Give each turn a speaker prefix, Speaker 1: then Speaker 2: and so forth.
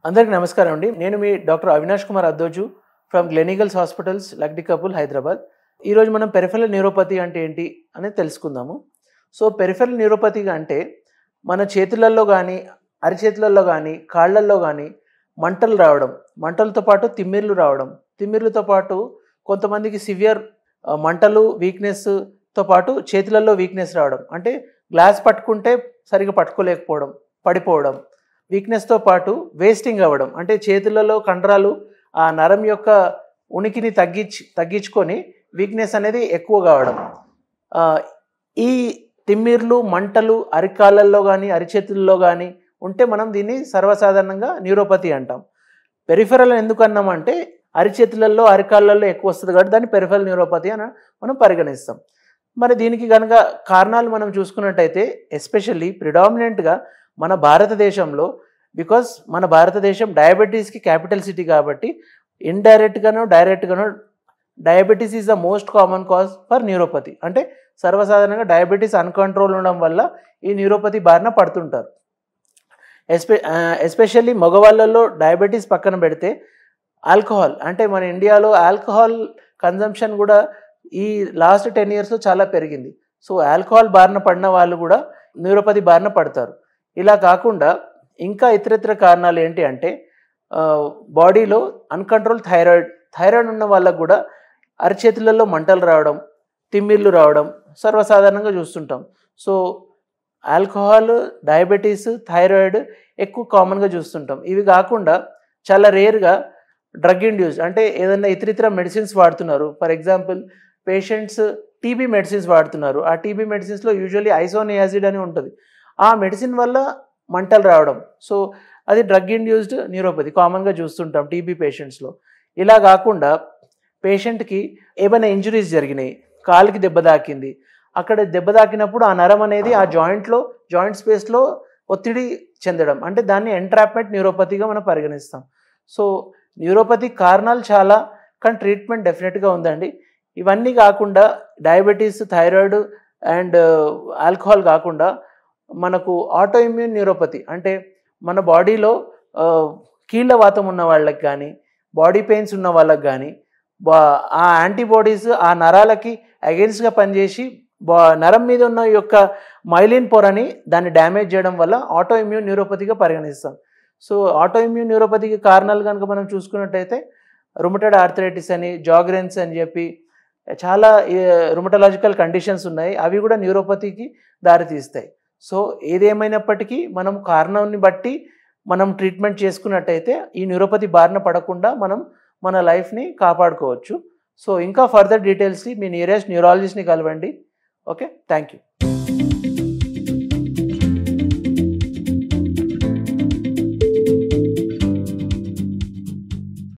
Speaker 1: అందరికీ నమస్కారం అండి. నేను మీ doctor Avinash Kumar Addoju from Gleneagles hospitals Lakdikapul Hyderabad. ఈరోజు మనం పెరిఫెరల్ న్యూరోపతి అంటే ఏంటి అనేది తెలుసుకుందాము. సో పెరిఫెరల్ న్యూరోపతి అంటే మన చేతులలో కానీ అరిచేతులలో కానీ కాళ్ళల్లో కానీ మంటలు రావడం, మంటలతో పాటు తిమ్మిర్లు రావడం, తిమ్మిర్లతో పాటు కొంతమందికి సివియర్ మంటలు వీక్నెస్తో పాటు చేతులలో వీక్నెస్ రావడం, అంటే గ్లాస్ పట్టుకుంటే సరిగా పట్టుకోలేకపోవడం, పడిపోవడం, వీక్నెస్తో పాటు వేస్టింగ్ అవ్వడం, అంటే చేతులలో కండరాలు ఆ నరం యొక్క ఉనికిని తగ్గించుకొని వీక్నెస్ అనేది ఎక్కువ కావడం. ఈ తిమ్మిర్లు మంటలు అరికాళ్ళల్లో కానీ అరిచేతుల్లో కానీ ఉంటే మనం దీన్ని సర్వసాధారణంగా న్యూరోపతి అంటాం. పెరిఫెరల్ ఎందుకు అన్నామంటే అరిచేతులలో అరికాళ్ళల్లో ఎక్కువ వస్తుంది కాబట్టి దాన్ని పెరిఫెరల్ న్యూరోపతి అని మనం పరిగణిస్తాం. మరి దీనికి కనుక కారణాలు మనం చూసుకున్నట్టయితే ఎస్పెషల్లీ ప్రిడామినెంట్గా మన భారతదేశంలో, బికాస్ మన భారతదేశం డయాబెటీస్కి క్యాపిటల్ సిటీ కాబట్టి ఇండైరెక్ట్గానో డైరెక్ట్గానో diabetes is the most common cause for neuropathy. అంటే సర్వసాధారణంగా డయాబెటీస్ అన్కంట్రోల్ ఉండడం వల్ల ఈ న్యూరోపతి బారిన పడుతుంటారు. ఎస్పెషల్లీ మగవాళ్ళల్లో డయాబెటీస్ పక్కన పెడితే ఆల్కహాల్, అంటే మన ఇండియాలో ఆల్కహాల్ కన్జంప్షన్ కూడా ఈ లాస్ట్ 10 yearsలో చాలా పెరిగింది. సో ఆల్కహాల్ బారిన పడిన వాళ్ళు కూడా న్యూరోపతి బారిన పడతారు. ఇలా కాకుండా ఇంకా ఇతరితర కారణాలు ఏంటి అంటే బాడీలో అన్కంట్రోల్ థైరాయిడ్ ఉన్న వాళ్ళకు కూడా అరిచేతులలో మంటలు రావడం, తిమ్మిర్లు రావడం సర్వసాధారణంగా చూస్తుంటాం. సో ఆల్కహాల్, డయాబెటీస్, థైరాయిడ్ ఎక్కువ కామన్గా చూస్తుంటాం. ఇవి కాకుండా చాలా రేర్గా డ్రగ్ ఇండ్యూస్, అంటే ఏదైనా ఇతరితర మెడిసిన్స్ వాడుతున్నారు. For example patients TB medicines వాడుతున్నారు. ఆ టీబీ మెడిసిన్స్లో యూజువల్లీ ఐసోనియాసిడ్ అని ఉంటుంది. ఆ మెడిసిన్ వల్ల మంటలు రావడం, సో అది డ్రగ్ ఇండ్యూస్డ్ న్యూరోపతి కామన్గా చూస్తుంటాం టీబీ పేషెంట్స్లో. ఇలా కాకుండా పేషెంట్కి ఏమైనా ఇంజురీస్ జరిగినాయి, కాలుకి దెబ్బ తాకింది, అక్కడ దెబ్బ తాకినప్పుడు ఆ నరం అనేది ఆ జాయింట్ స్పేస్లో ఒత్తిడి చెందడం, అంటే దాన్ని ఎంట్రాప్మెంట్ న్యూరోపతిగా మనం పరిగణిస్తాం. సో న్యూరోపతి కారణాలు చాలా, కానీ ట్రీట్మెంట్ డెఫినెట్గా ఉందండి. ఇవన్నీ కాకుండా డయాబెటీస్, థైరాయిడ్ అండ్ ఆల్కహాల్ కాకుండా మనకు ఆటో ఇమ్యూన్ న్యూరోపతి, అంటే మన బాడీలో కీళ్ళ వాతం ఉన్న వాళ్ళకి కానీ బాడీ పెయిన్స్ ఉన్న వాళ్ళకి కానీ ఆ యాంటీబాడీస్ ఆ నరాలకి అగెన్స్ట్గా పనిచేసి నరం మీద ఉన్న యొక్క మైలిన్ పొరని దాన్ని డ్యామేజ్ చేయడం వల్ల ఆటో ఇమ్యూన్ న్యూరోపతిగా పరిగణిస్తాం. సో ఆటో ఇమ్యూన్ న్యూరోపతికి కారణాలు కనుక మనం చూసుకున్నట్టయితే రుమటైడ్ ఆర్థరైటిస్ అని, జాగ్రెన్స్ అని చెప్పి చాలా రుమటలాజికల్ కండిషన్స్ ఉన్నాయి. అవి కూడా న్యూరోపతికి దారితీస్తాయి. సో ఏదేమైనప్పటికీ మనం కారణాన్ని బట్టి మనం ట్రీట్మెంట్ చేసుకున్నట్టయితే ఈ న్యూరోపతి బారిన పడకుండా మనం మన లైఫ్ని కాపాడుకోవచ్చు. సో ఇంకా ఫర్దర్ డీటెయిల్స్ని మీ నియరెస్ట్ న్యూరాలజిస్ట్ని కలవండి. Okay, thank you.